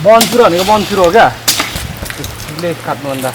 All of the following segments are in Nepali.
बनचुरो भनेको बनचुरो हो क्या त्यसले काट्नुभन्दा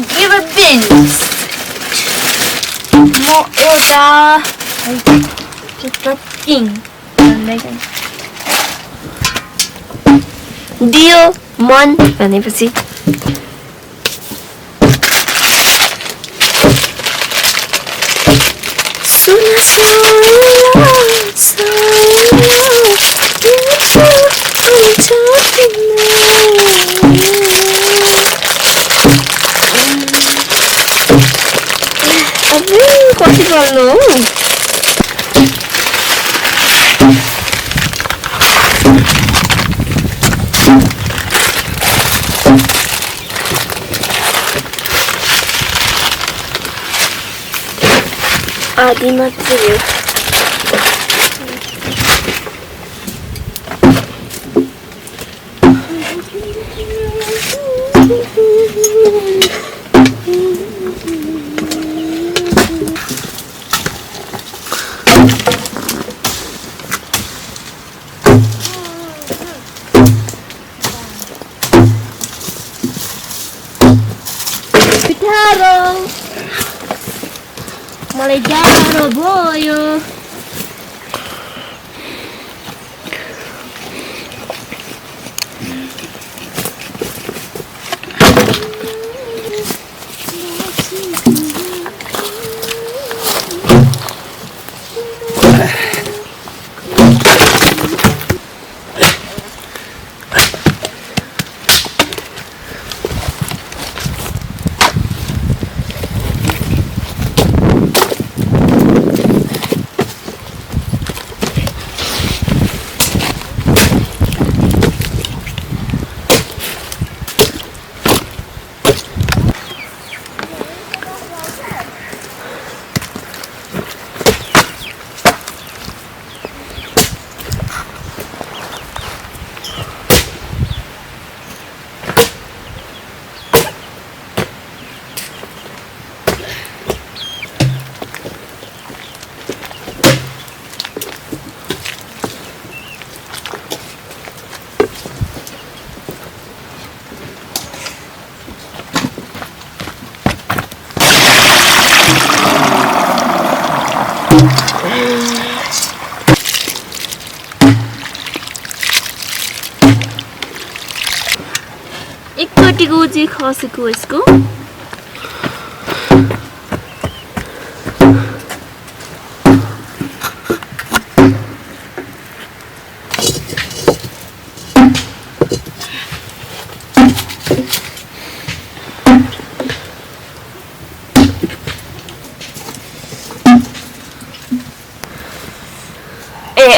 Give a bins. Mo एउटा किङ दियो मन भनेपछि सुन कति पर्नु आधी मात्रै हो मलाई गाह्रो भयो खसेको यसको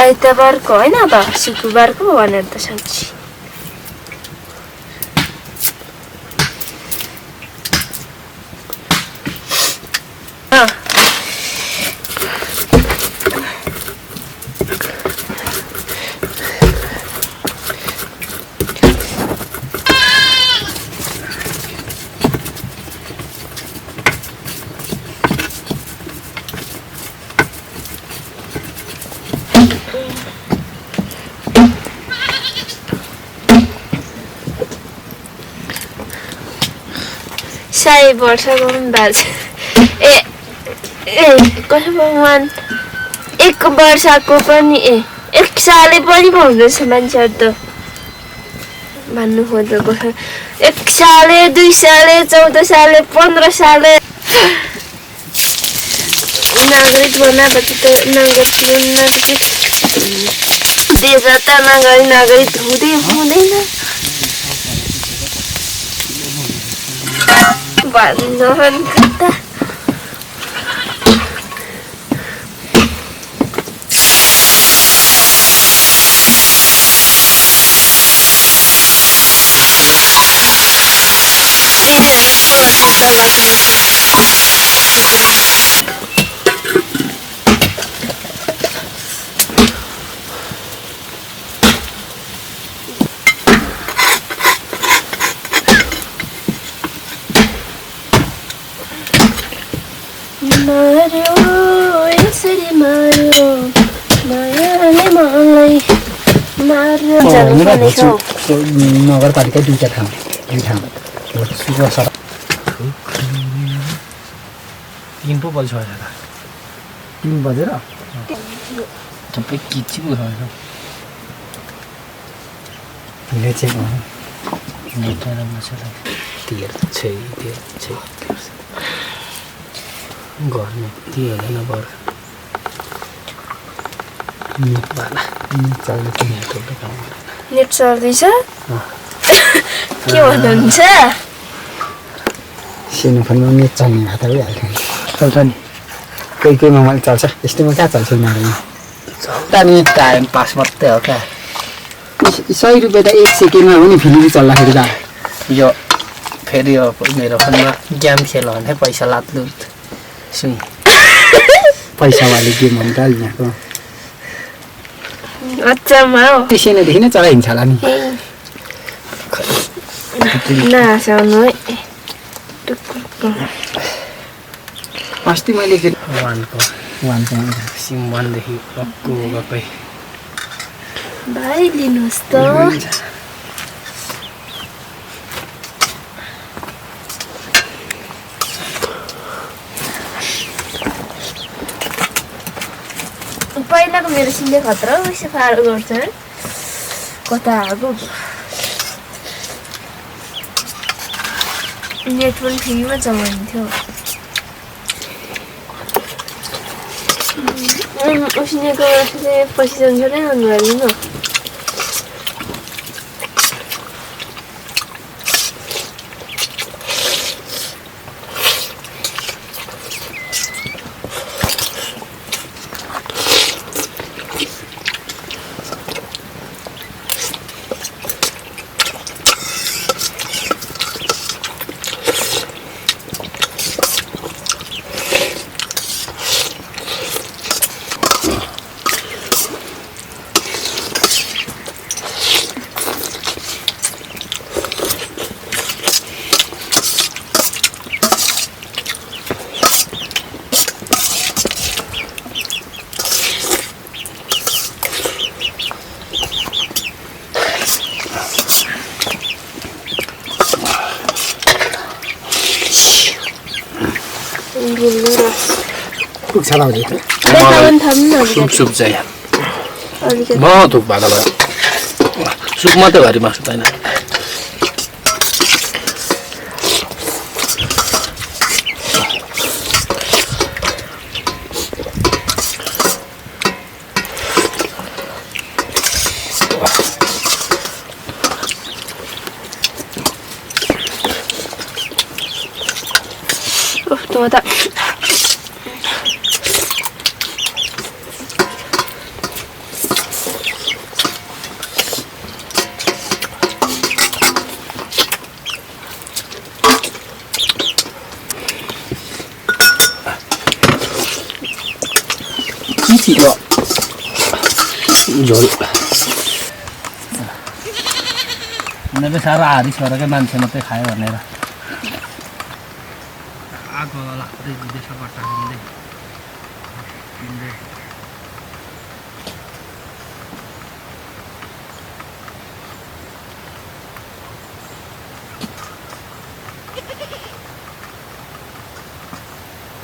आइतबारको होइन त शुक्रबारको भनेर त सोची साई वर्षको पनि बाल्छ कसै भगवान् एक वर्षको पनि एक साले पनि पाउँदैछ मान्छेहरू त भन्नु खोजेको छ एक साले 2 साले 14 साले 15 साले नागरिक बनाएपछि त देश त नागरिक हुँदैन Bandohan kita. Mario, यसरी मायो मायाले मलाई मार्यो जानु पर्ने छ नगरपालिका दुई ठाउँ सुपर सर 3 पो बज्छ होला 3 बजेर सबै किचिङ भएछ ले चाहिँ नेट राम्रो छ तिर गर्ने ती होइन बर नेट चल्दैछ के भन्नुहुन्छ सानो फोनमा नेट चल्ने भए त भइहाल्छ चल्छ नि कोही मोबाइल चल्छ यस्तोमा कहाँ चल्छ उनीहरूमा चल्दा नि टाइम पास मात्रै हो क्या 100 रुपियाँ त 1 सेकेन्डमा हो नि फिल्म चल्दाखेरि त यो फेरि यो मेरो फोनमा गेम खेल भने पैसा लात्लुत सुन पैसा वाली गेम हुन्छ नि यहाँको अच्छा माओ त्यसैदेखि नै चलाइन्छ होला नि नसाउनु है अस्ति मैले वानको सिम 1 देखि गएकै भाइ लिनुहोस् त पहिलाको मेरो सिमले खतरा वैसे फारो गर्छ कता आगो नेट पनि फ्रीमा चलाइन्थ्यो उसिनेको पछि जान्छ नै भन्नु पुग्छ होला नि सुप चाहिँ म थुक भएको भए सुप मात्रै घरि मासु छैन म त चिचिलो झोल उनीहरूले साह्रो हारिस गरेकै मान्छे मात्रै खायो भनेर आगो लाग्दै दिँदैछ बट्टा